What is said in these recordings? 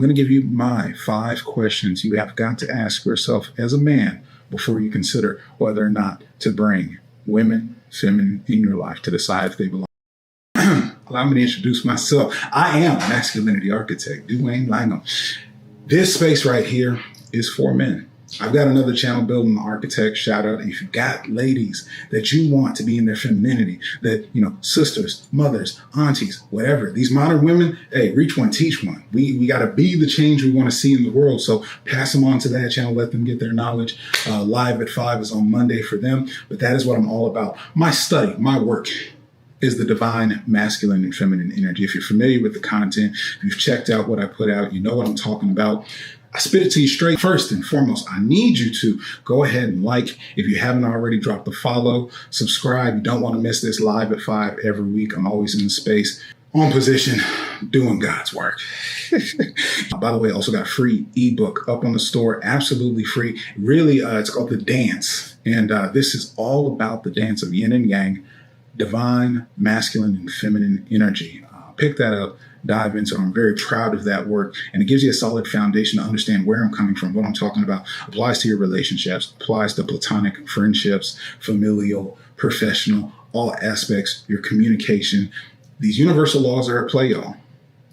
going to give you my 5 questions you have got to ask yourself as a man before you consider whether or not to bring women, feminine in your life to decide if they belong. Allow me to introduce myself. I am a masculinity architect, Dwayne Langham. This space right here is for men. I've got another channel, Building the Architect. Shout out if you've got ladies that you want to be in their femininity, that, sisters, mothers, aunties, whatever. These modern women, hey, reach one, teach one. We got to be the change we want to see in the world. So pass them on to that channel. Let them get their knowledge. Live at 5 is on Monday for them. But that is what I'm all about. My study, my work is the divine masculine and feminine energy. If you're familiar with the content, if you've checked out what I put out, you know what I'm talking about. I spit it to you straight. First and foremost, I need you to go ahead and like. If you haven't already, drop the follow, subscribe. You don't want to miss this live at 5 every week. I'm always in the space, on position, doing God's work. By the way, I also got a free ebook up on the store, absolutely free. Really, it's called The Dance. And this is all about the dance of yin and yang, divine, masculine, and feminine energy. Pick that up. Dive into it. I'm very proud of that work, and it gives you a solid foundation to understand where I'm coming from, what I'm talking about. Applies to your relationships, applies to platonic friendships, familial, professional, all aspects, your communication. These universal laws are at play, y'all.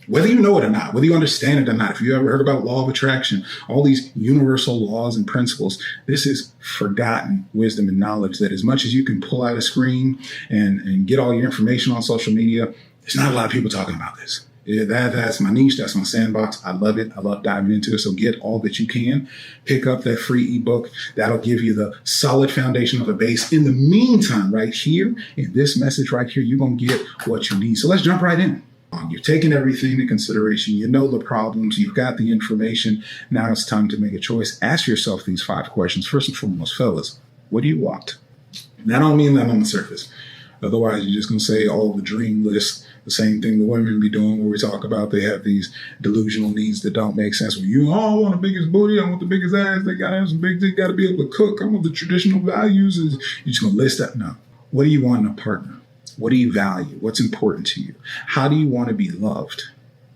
Whether you know it or not, whether you understand it or not, if you ever heard about law of attraction, all these universal laws and principles, this is forgotten wisdom and knowledge that as much as you can pull out a screen and get all your information on social media, there's not a lot of people talking about this. Yeah, that's my niche. That's my sandbox. I love it. I love diving into it. So get all that you can. Pick up that free ebook. That'll give you the solid foundation of a base. In the meantime, right here, in this message right here, you're going to get what you need. So let's jump right in. You've taken everything into consideration. You know the problems. You've got the information. Now it's time to make a choice. Ask yourself these 5 questions. First and foremost, fellas, what do you want? And I don't mean that on the surface. Otherwise, you're just going to say all the dream list, the same thing the women be doing where we talk about they have these delusional needs that don't make sense. Well, I want the biggest booty. I want the biggest ass. They got to have some big dick. Got to be able to cook. I want the traditional values. You're just going to list that? No. What do you want in a partner? What do you value? What's important to you? How do you want to be loved?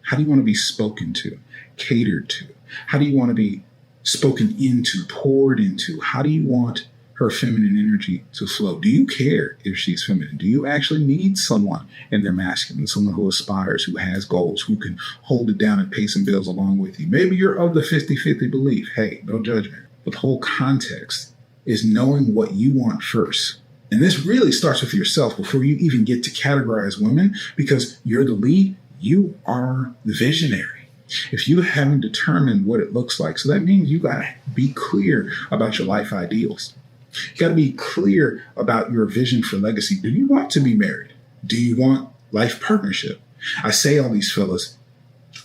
How do you want to be spoken to, catered to? How do you want to be spoken into, poured into? How do you want her feminine energy to flow? Do you care if she's feminine? Do you actually need someone in their masculine, someone who aspires, who has goals, who can hold it down and pay some bills along with you? Maybe you're of the 50-50 belief. Hey, no judgment. But the whole context is knowing what you want first. And this really starts with yourself before you even get to categorize women, because you're the lead. You are the visionary. If you haven't determined what it looks like, so that means you got to be clear about your life ideals. You got to be clear about your vision for legacy. Do you want to be married? Do you want life partnership? I say all these fellas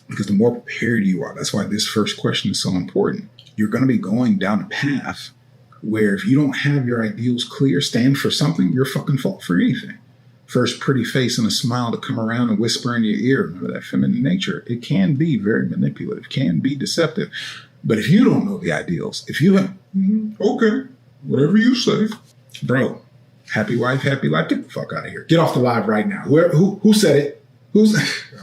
because the more prepared you are, that's why this first question is so important. You're going to be going down a path where if you don't have your ideals clear, stand for something, you're fucking fault for anything. First pretty face and a smile to come around and whisper in your ear. Remember that feminine nature. It can be very manipulative, can be deceptive. But if you don't know the ideals, if you have, okay, whatever you say, bro, happy wife, happy life, get the fuck out of here. Get off the live right now. Who said it?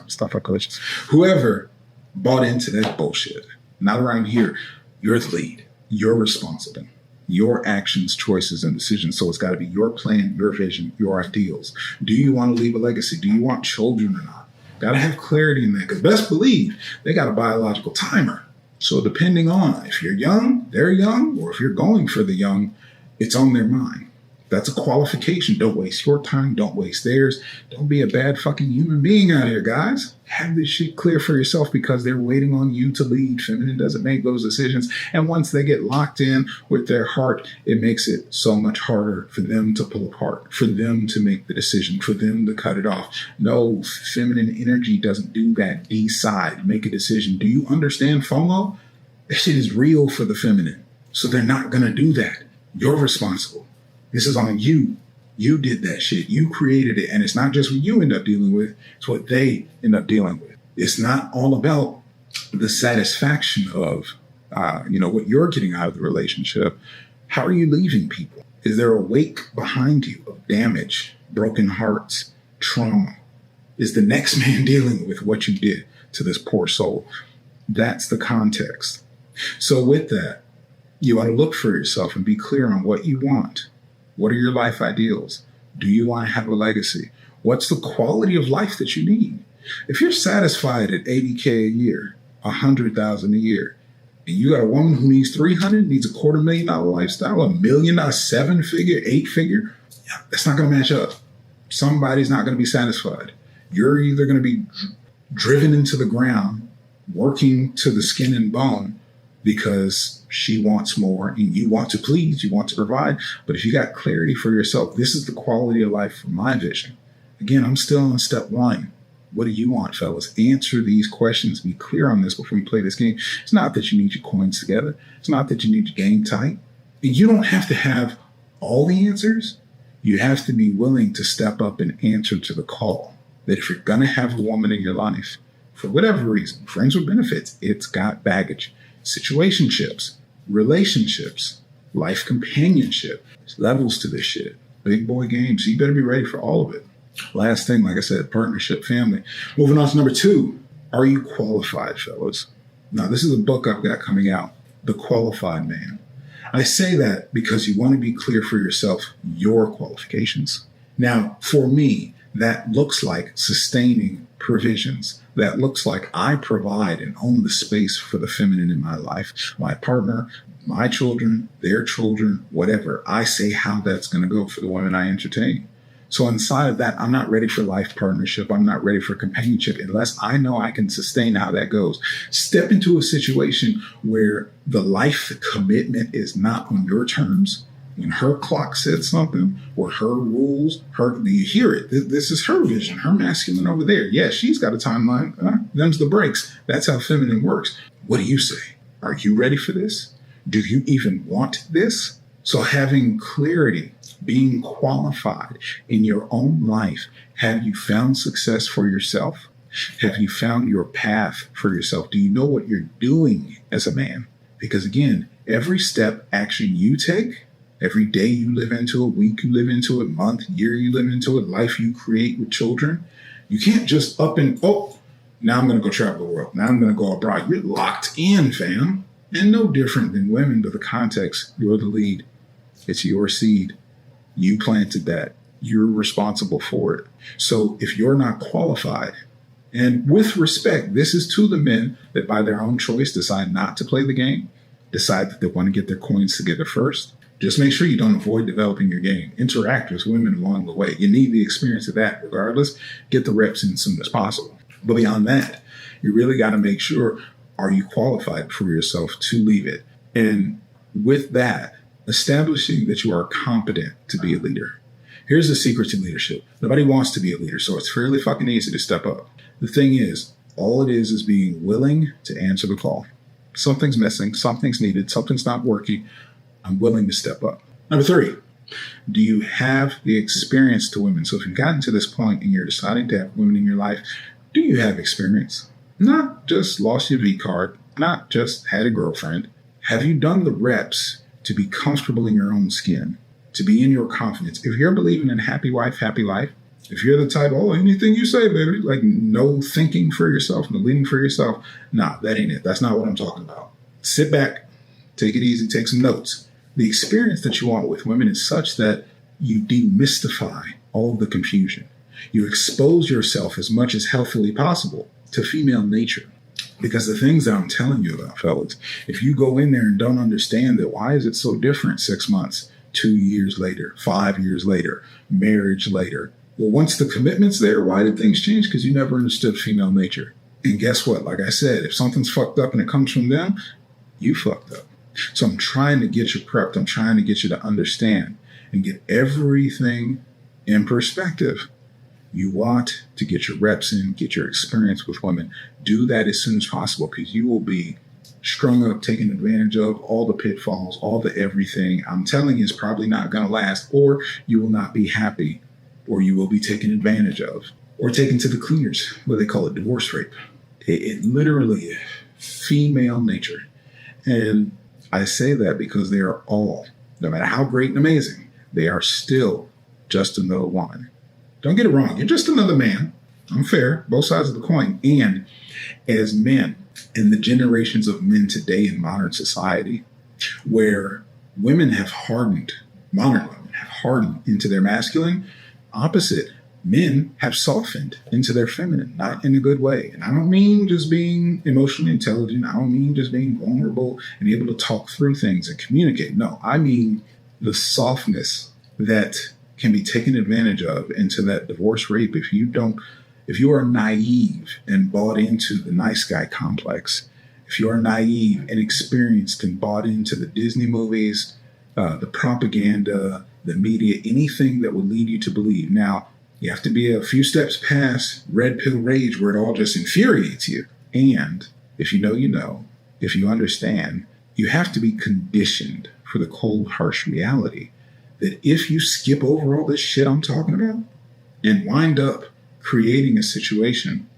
Stuff I coach. Whoever bought into that bullshit, not around here, you're the lead. You're responsible. Your actions, choices, and decisions. So it's got to be your plan, your vision, your ideals. Do you want to leave a legacy? Do you want children or not? Got to have clarity in that, because best believe they got a biological timer. So depending on if you're young, they're young, or if you're going for the young, it's on their mind. That's a qualification. Don't waste your time. Don't waste theirs. Don't be a bad fucking human being out here, guys. Have this shit clear for yourself, because they're waiting on you to lead. Feminine doesn't make those decisions. And once they get locked in with their heart, it makes it so much harder for them to pull apart, for them to make the decision, for them to cut it off. No, feminine energy doesn't do that. Decide, make a decision. Do you understand FOMO? That shit is real for the feminine. So they're not going to do that. You're responsible. This is on you. You did that shit. You created it. And it's not just what you end up dealing with. It's what they end up dealing with. It's not all about the satisfaction of, what you're getting out of the relationship. How are you leaving people? Is there a wake behind you of damage, broken hearts, trauma? Is the next man dealing with what you did to this poor soul? That's the context. So with that, you want to look for yourself and be clear on what you want. What are your life ideals? Do you want to have a legacy? What's the quality of life that you need? If you're satisfied at 80K a year, 100,000 a year, and you got a woman who needs 300, needs $250,000 lifestyle, $1 million, 7-figure, 8-figure, yeah, that's not going to match up. Somebody's not going to be satisfied. You're either going to be driven into the ground, working to the skin and bone, because she wants more and you want to please, you want to provide. But if you got clarity for yourself, this is the quality of life from my vision. Again, I'm still on step one. What do you want, fellas? Answer these questions. Be clear on this before you play this game. It's not that you need your coins together. It's not that you need your game tight. And you don't have to have all the answers. You have to be willing to step up and answer to the call. That if you're going to have a woman in your life, for whatever reason, friends with benefits, it's got baggage. Situationships, relationships, life companionship. There's levels to this shit. Big boy games. So you better be ready for all of it. Last thing, like I said, partnership, family. Moving on to number 2. Are you qualified, fellas? Now, this is a book I've got coming out, The Qualified Man. I say that because you want to be clear for yourself, your qualifications. Now, for me, that looks like sustaining provisions. That looks like I provide and own the space for the feminine in my life, my partner, my children, their children, whatever. I say how that's going to go for the women I entertain. So inside of that, I'm not ready for life partnership. I'm not ready for companionship unless I know I can sustain how that goes. Step into a situation where the life commitment is not on your terms. When her clock said something, or her rules, you hear it. This is her vision, her masculine over there. Yeah, she's got a timeline. Them's the breaks. That's how feminine works. What do you say? Are you ready for this? Do you even want this? So having clarity, being qualified in your own life, have you found success for yourself? Have you found your path for yourself? Do you know what you're doing as a man? Because again, every step, action you take, every day you live into it, week you live into it, month, year you live into it, life you create with children, you can't just up and, now I'm going to go travel the world. Now I'm going to go abroad. You're locked in, fam. And no different than women, but the context, you're the lead. It's your seed. You planted that. You're responsible for it. So if you're not qualified, and with respect, this is to the men that by their own choice decide not to play the game, decide that they want to get their coins together first. Just make sure you don't avoid developing your game. Interact with women along the way. You need the experience of that regardless. Get the reps in as soon as possible. But beyond that, you really got to make sure, are you qualified for yourself to leave it? And with that, establishing that you are competent to be a leader. Here's the secret to leadership. Nobody wants to be a leader, so it's fairly fucking easy to step up. The thing is, all it is being willing to answer the call. Something's missing, something's needed, something's not working. I'm willing to step up. Number 3, do you have the experience to women? So if you've gotten to this point and you're deciding to have women in your life, do you have experience? Not just lost your V card, not just had a girlfriend. Have you done the reps to be comfortable in your own skin, to be in your confidence? If you're believing in happy wife, happy life, if you're the type, anything you say, baby, like no thinking for yourself, no leading for yourself, nah, that ain't it. That's not what I'm talking about. Sit back, take it easy, take some notes. The experience that you want with women is such that you demystify all of the confusion. You expose yourself as much as healthily possible to female nature. Because the things that I'm telling you about, fellas, if you go in there and don't understand that, why is it so different 6 months, 2 years later, 5 years later, marriage later? Well, once the commitment's there, why did things change? Because you never understood female nature. And guess what? Like I said, if something's fucked up and it comes from them, you fucked up. So I'm trying to get you prepped. I'm trying to get you to understand and get everything in perspective. You want to get your reps in, get your experience with women. Do that as soon as possible, because you will be strung up, taken advantage of, all the pitfalls, all the everything. I'm telling you, it's probably not going to last, or you will not be happy, or you will be taken advantage of, or taken to the cleaners, what they call it, divorce rape. It literally, female nature. And I say that because they are all, no matter how great and amazing, they are still just another woman. Don't get it wrong. You're just another man. I'm fair. Both sides of the coin. And as men, And the generations of men today in modern society, where women have hardened, modern women have hardened into their masculine, opposite, men have softened into their feminine, not in a good way. And I don't mean just being emotionally intelligent. I don't mean just being vulnerable and able to talk through things and communicate. No, I mean the softness that can be taken advantage of into that divorce rape. If you are naive and bought into the nice guy complex, if you are naive and experienced and bought into the Disney movies, the propaganda, the media, anything that would lead you to believe. Now, you have to be a few steps past red pill rage where it all just infuriates you. And if you know, you know. If you understand, you have to be conditioned for the cold, harsh reality that if you skip over all this shit I'm talking about and wind up creating a situation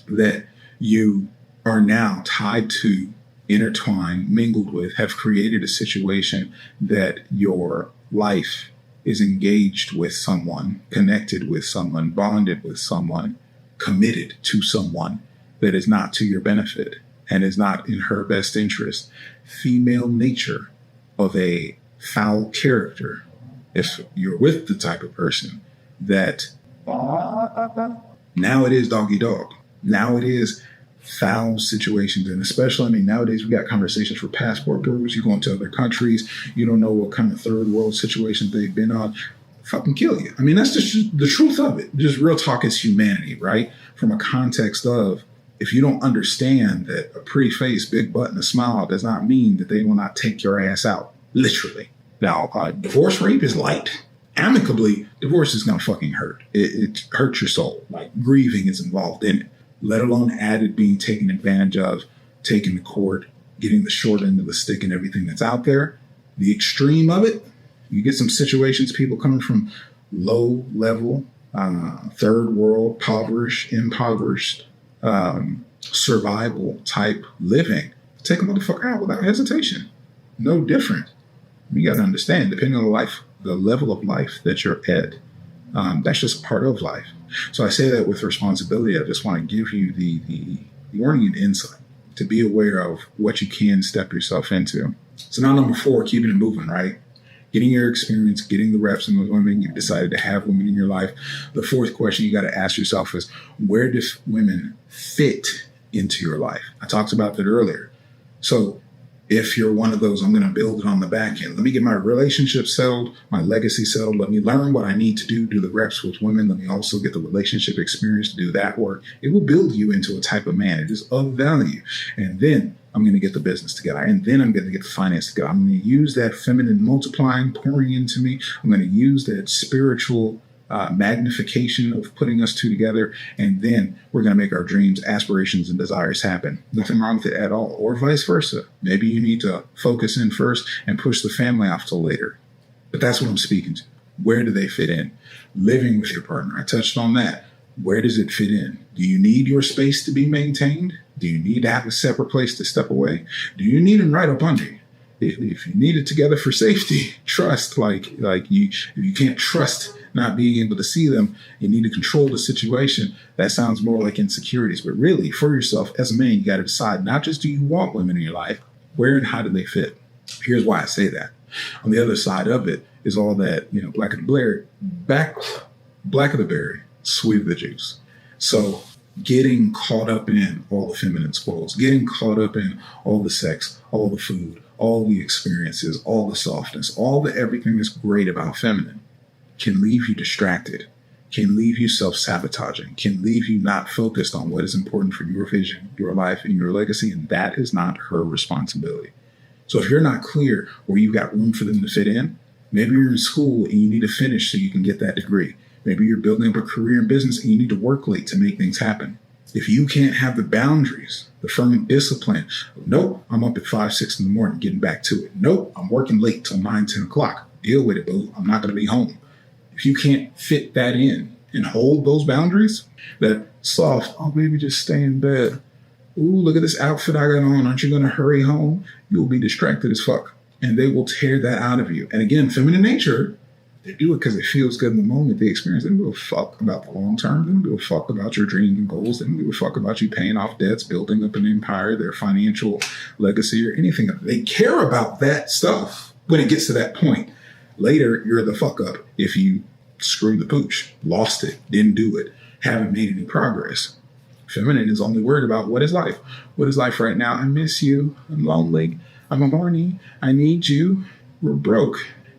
that you are now tied to, intertwined, mingled with, have created a situation that your life is engaged with someone, connected with someone, bonded with someone, committed to someone that is not to your benefit and is not in her best interest. Female nature of a foul character, if you're with the type of person that now it is doggy dog. Now it is foul situations. And especially, nowadays we got conversations for passport purposes. You go into other countries, you don't know what kind of third world situations they've been on. Fucking kill you. That's just the truth of it. Just real talk is humanity, right? From a context of, if you don't understand that a pretty face, big butt, and a smile does not mean that they will not take your ass out. Literally. Now, divorce rape is light. Amicably, divorce is going to fucking hurt. It hurts your soul. Like, grieving is involved in it, let alone added being taken advantage of, taken to court, getting the short end of the stick and everything that's out there. The extreme of it, you get some situations, people coming from low level, third world, impoverished, survival type living. Take a motherfucker out without hesitation. No different. You got to understand, depending on the level of life that you're at, that's just part of life. So I say that with responsibility. I just want to give you the warning and insight to be aware of what you can step yourself into. So now number 4, keeping it moving, right? Getting your experience, getting the reps and the women. You've decided to have women in your life. The 4th question you got to ask yourself is, where do women fit into your life? I talked about that earlier. So if you're one of those, I'm going to build it on the back end. Let me get my relationship settled, my legacy settled. Let me learn what I need to do the reps with women. Let me also get the relationship experience to do that work. It will build you into a type of man. It is of value. And then I'm going to get the business together. And then I'm going to get the finance together. I'm going to use that feminine multiplying, pouring into me. I'm going to use that spiritual magnification of putting us two together. And then we're going to make our dreams, aspirations, and desires happen. Nothing wrong with it at all. Or vice versa. Maybe you need to focus in first and push the family off till later. But that's what I'm speaking to. Where do they fit in? Living with your partner. I touched on that. Where does it fit in? Do you need your space to be maintained? Do you need to have a separate place to step away? Do you need them right up under you? If you need it together for safety, trust, if you can't trust not being able to see them, you need to control the situation. That sounds more like insecurities. But really, for yourself, as a man, you got to decide, not just do you want women in your life, where and how do they fit? Here's why I say that. On the other side of it is all that, black of the berry, sweet of the juice. So getting caught up in all the feminine spoils, getting caught up in all the sex, all the food, all the experiences, all the softness, all the everything that's great about feminine can leave you distracted, can leave you self-sabotaging, can leave you not focused on what is important for your vision, your life, and your legacy, and that is not her responsibility. So if you're not clear where you've got room for them to fit in, maybe you're in school and you need to finish so you can get that degree. Maybe you're building up a career in business and you need to work late to make things happen. If you can't have the boundaries, the firm discipline, nope, I'm up at 5, 6 in the morning getting back to it. Nope, I'm working late till 9, 10 o'clock. Deal with it, boo. I'm not going to be home. If you can't fit that in and hold those boundaries, that soft, oh, baby, just stay in bed. Ooh, look at this outfit I got on. Aren't you going to hurry home? You'll be distracted as fuck. And they will tear that out of you. And again, feminine nature They do it because it feels good in the moment they experience. They don't give a fuck about the long term. They don't give a fuck about your dreams and goals. They don't give a fuck about you paying off debts, building up an empire, their financial legacy, or anything. They care about that stuff when it gets to that point. Later, you're the fuck up if you screwed the pooch, lost it, didn't do it, haven't made any progress. Feminine is only worried about what is life. What is life right now? I miss you. I'm lonely. I'm horny. I need you. We're broke.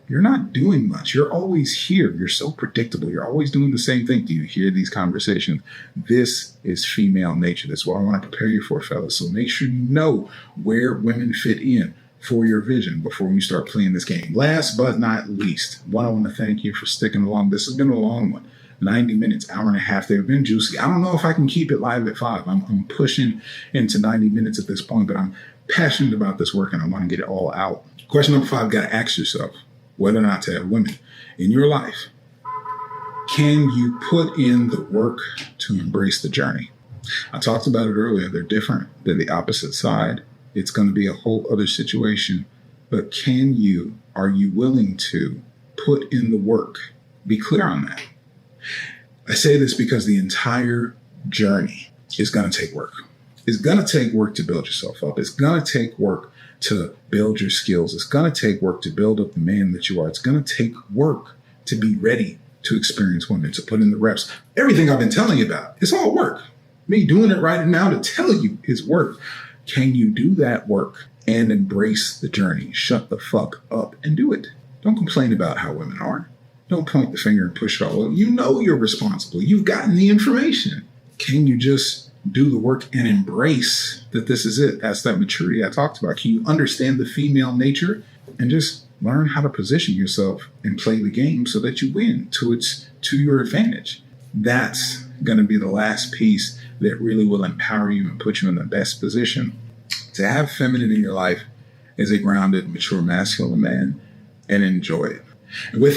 You're not doing much. You're always here. You're so predictable. You're always doing the same thing. Do you hear these conversations? This is female nature. That's what I want to prepare you for, fellas. So make sure you know where women fit in for your vision before we start playing this game. Last but not least, I want to thank you for sticking along. This has been a long one. 90 minutes, hour and a half. They've been juicy. I don't know if I can keep it live at 5. I'm pushing into 90 minutes at this point, but I'm passionate about this work and I want to get it all out. Question number 5, got to ask yourself whether or not to have women in your life. Can you put in the work to embrace the journey? I talked about it earlier. They're different. They're the opposite side. It's going to be a whole other situation. But are you willing to put in the work? Be clear on that. I say this because the entire journey is going to take work. It's going to take work to build yourself up. It's going to take work to build your skills. It's going to take work to build up the man that you are. It's going to take work to be ready to experience women, to put in the reps. Everything I've been telling you about, it's all work. Me doing it right now to tell you is work. Can you do that work and embrace the journey? Shut the fuck up and do it. Don't complain about how women are. Don't point the finger and push it all. You know you're responsible. You've gotten the information. Can you just do the work and embrace that this is it? That's that maturity I talked about. Can you understand the female nature and just learn how to position yourself and play the game so that you win to your advantage? That's going to be the last piece that really will empower you and put you in the best position to have feminine in your life as a grounded, mature, masculine man and enjoy it. And with